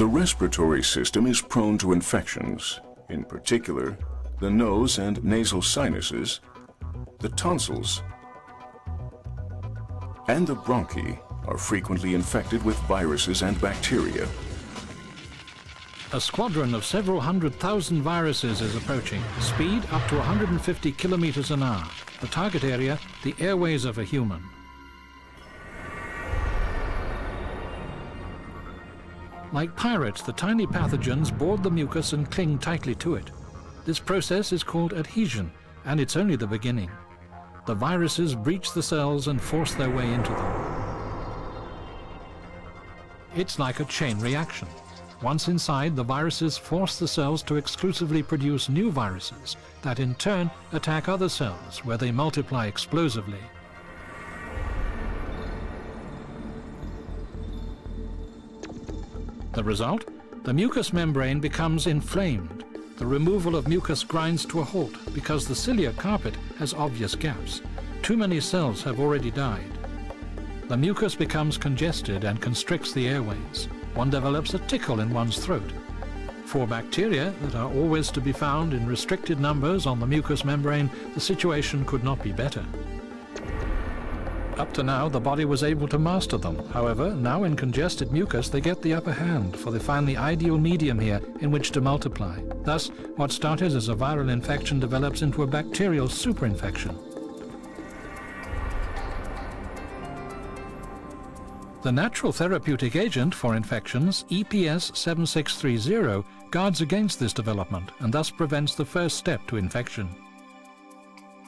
The respiratory system is prone to infections, in particular, the nose and nasal sinuses, the tonsils, and the bronchi are frequently infected with viruses and bacteria. A squadron of several 100,000 viruses is approaching, speed up to 150 kilometers an hour. The target area, the airways of a human. Like pirates, the tiny pathogens board the mucus and cling tightly to it. This process is called adhesion, and it's only the beginning. The viruses breach the cells and force their way into them. It's like a chain reaction. Once inside, the viruses force the cells to exclusively produce new viruses that in turn attack other cells where they multiply explosively. The result? The mucous membrane becomes inflamed. The removal of mucus grinds to a halt because the ciliary carpet has obvious gaps. Too many cells have already died. The mucus becomes congested and constricts the airways. One develops a tickle in one's throat. For bacteria that are always to be found in restricted numbers on the mucous membrane, the situation could not be better. Up to now, the body was able to master them. However, now in congested mucus, they get the upper hand, for they find the ideal medium here in which to multiply. Thus, what started as a viral infection develops into a bacterial superinfection. The natural therapeutic agent for infections, EPS 7630, guards against this development and thus prevents the first step to infection.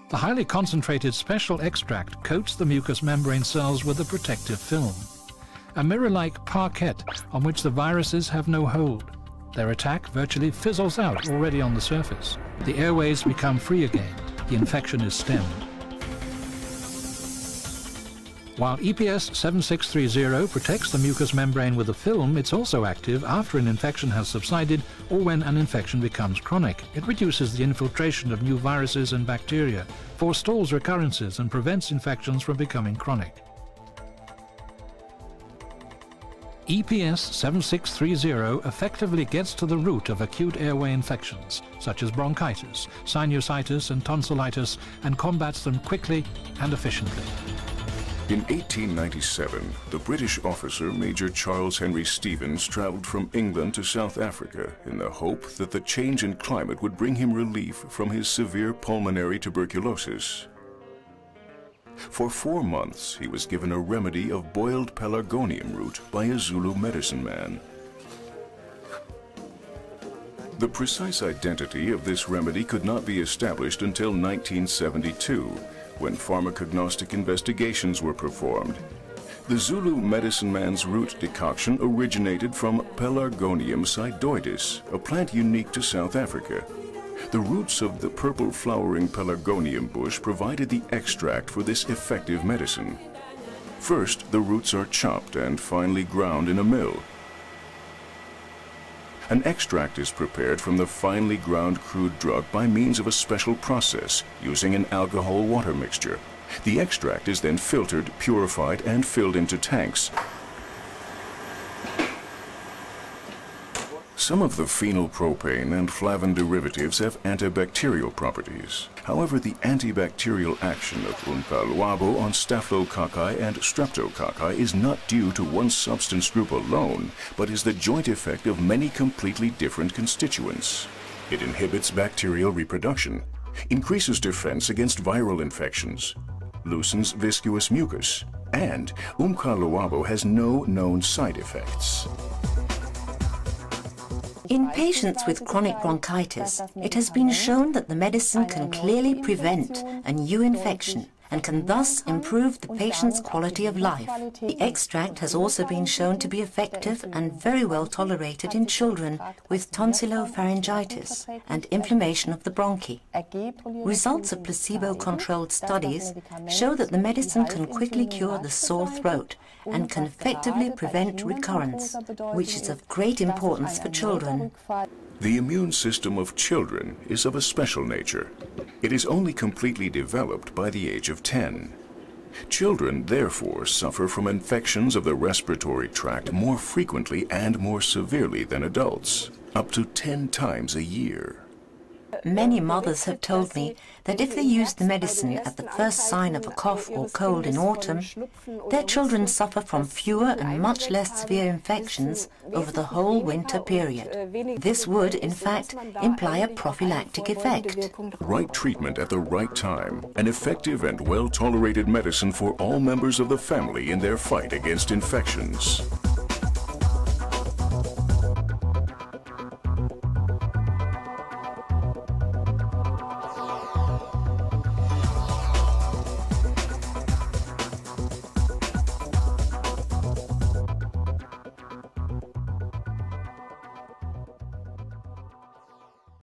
The highly concentrated special extract coats the mucous membrane cells with a protective film, a mirror-like parquet on which the viruses have no hold. Their attack virtually fizzles out already on the surface. The airways become free again. The infection is stemmed. While EPS 7630 protects the mucous membrane with a film, it's also active after an infection has subsided or when an infection becomes chronic. It reduces the infiltration of new viruses and bacteria, forestalls recurrences and prevents infections from becoming chronic. EPS 7630 effectively gets to the root of acute airway infections, such as bronchitis, sinusitis and tonsillitis, and combats them quickly and efficiently. In 1897, the British officer Major Charles Henry Stevens traveled from England to South Africa in the hope that the change in climate would bring him relief from his severe pulmonary tuberculosis. For 4 months, he was given a remedy of boiled pelargonium root by a Zulu medicine man. The precise identity of this remedy could not be established until 1972, when pharmacognostic investigations were performed. The Zulu medicine man's root decoction originated from Pelargonium sidoides, a plant unique to South Africa. The roots of the purple flowering pelargonium bush provided the extract for this effective medicine. First, the roots are chopped and finely ground in a mill. An extract is prepared from the finely ground crude drug by means of a special process using an alcohol-water mixture. The extract is then filtered, purified, and filled into tanks. Some of the phenylpropane and flavin derivatives have antibacterial properties. However, the antibacterial action of Kaloba on staphylococci and streptococci is not due to one substance group alone, but is the joint effect of many completely different constituents. It inhibits bacterial reproduction, increases defense against viral infections, loosens viscous mucus, and Kaloba has no known side effects. In patients with chronic bronchitis, it has been shown that the medicine can clearly prevent a new infection and can thus improve the patient's quality of life. The extract has also been shown to be effective and very well tolerated in children with tonsillopharyngitis and inflammation of the bronchi. Results of placebo-controlled studies show that the medicine can quickly cure the sore throat and can effectively prevent recurrence, which is of great importance for children. The immune system of children is of a special nature. It is only completely developed by the age of 10. Children, therefore, suffer from infections of the respiratory tract more frequently and more severely than adults, up to 10 times a year. Many mothers have told me that if they use the medicine at the first sign of a cough or cold in autumn, their children suffer from fewer and much less severe infections over the whole winter period. This would, in fact, imply a prophylactic effect. Right treatment at the right time, an effective and well-tolerated medicine for all members of the family in their fight against infections.